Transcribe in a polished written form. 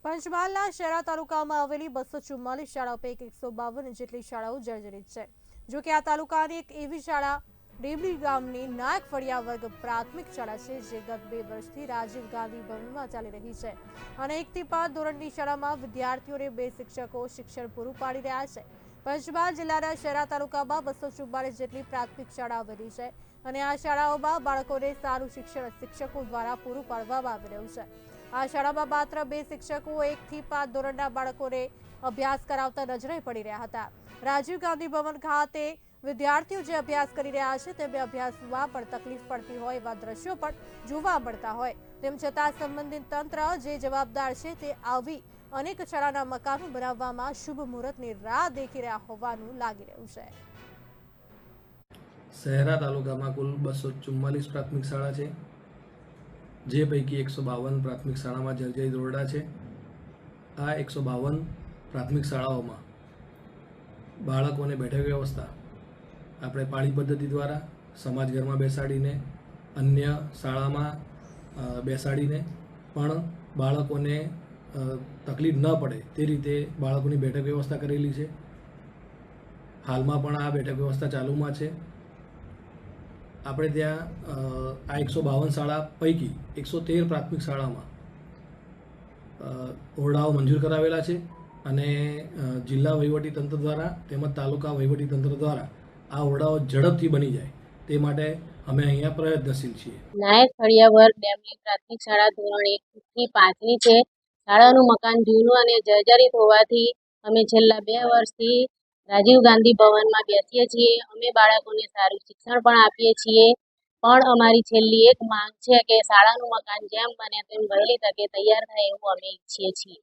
પંચમહાલના શહેરા તાલુકામાં આવેલી 244 શાળાઓ પૈકી 152 જેટલી શાળાઓ જર્જરિત છે। જો કે આ તાલુકાની એક એવી શાળા ડેબલી ગામની નાયક ફળિયા વર્ગ પ્રાથમિક શાળા છે, જે ગત 2 વર્ષથી રાજીવ ગાંધી ભવનમાં ચાલી રહી છે અને 1 થી 5 ધોરણની શાળામાં વિદ્યાર્થીઓને 2 શિક્ષકો શિક્ષણ પૂરું પાડી રહ્યા છે। પંચમહાલ જિલ્લાના શહેરા તાલુકામાં 244 જેટલી પ્રાથમિક શાળા આવેલી છે અને આ શાળાઓમાં બાળકોને સારું શિક્ષણ શિક્ષકો દ્વારા પૂરું પાડવામાં આવી રહ્યું છે। આ શાળામાં માત્ર 2 શિક્ષકો 1 થી 5 ધોરણના બાળકોને અભ્યાસ કરાવતા નજરે પડી રહ્યા હતા। રાજીવ ગાંધી ભવન ખાતે વિદ્યાર્થીઓ જે અભ્યાસ કરી રહ્યા છે તેમને અભ્યાસમાં પણ તકલીફ પડતી હોય એવા દ્રશ્યો પણ જોવા મળતા હોય, તેમ છતાં સંબંધિત તંત્ર જે જવાબદાર છે તે આવી અનેક શાળાના મકાનો બનાવવામાં શુભ મુહૂર્તની રાહ દેખી રહ્યા હોવાનું લાગી રહ્યું છે। શહેરા તાલુકામાં કુલ 244 પ્રાથમિક શાળા છે, જે પૈકી 152 પ્રાથમિક શાળામાં જર્જરિત ઓરડા છે। આ 152 પ્રાથમિક શાળાઓમાં બાળકોને બેઠક વ્યવસ્થા આપણે પાળી પદ્ધતિ દ્વારા સમાજઘરમાં બેસાડીને, અન્ય શાળામાં બેસાડીને પણ બાળકોને તકલીફ ન પડે તે રીતે બાળકોની બેઠક વ્યવસ્થા કરેલી છે। હાલમાં પણ આ બેઠક વ્યવસ્થા ચાલુમાં છે। આપણે ત્યાં આ 152 શાળા પૈકી 113 પ્રાથમિક શાળામાં ઓરડાઓ મંજૂર કરાવેલા છે અને જિલ્લા વહીવટીતંત્ર દ્વારા તેમજ તાલુકા વહીવટીતંત્ર દ્વારા આ ઓરડાઓ ઝડપથી બની જાય તે માટે અમે અહીંયા પ્રયત્નશીલ છીએ। નાયક ફળિયા વર્ગ ડેમલી પ્રાથમિક શાળા ધોરણ 1 થી 5ની છે। શાળાનું મકાન જૂનું અને જર્જરિત હોવાથી અમે છેલ્લા 2 વર્ષથી રાજીવ ગાંધી ભવનમાં બેસીએ છીએ। અમે બાળકોને સારું શિક્ષણ પણ આપીએ છીએ, પણ અમારી છેલ્લી એક માંગ છે કે શાળાનું મકાન જેમ બને તેમ વહેલી તકે તૈયાર થાય એવું અમે ઈચ્છીએ છીએ।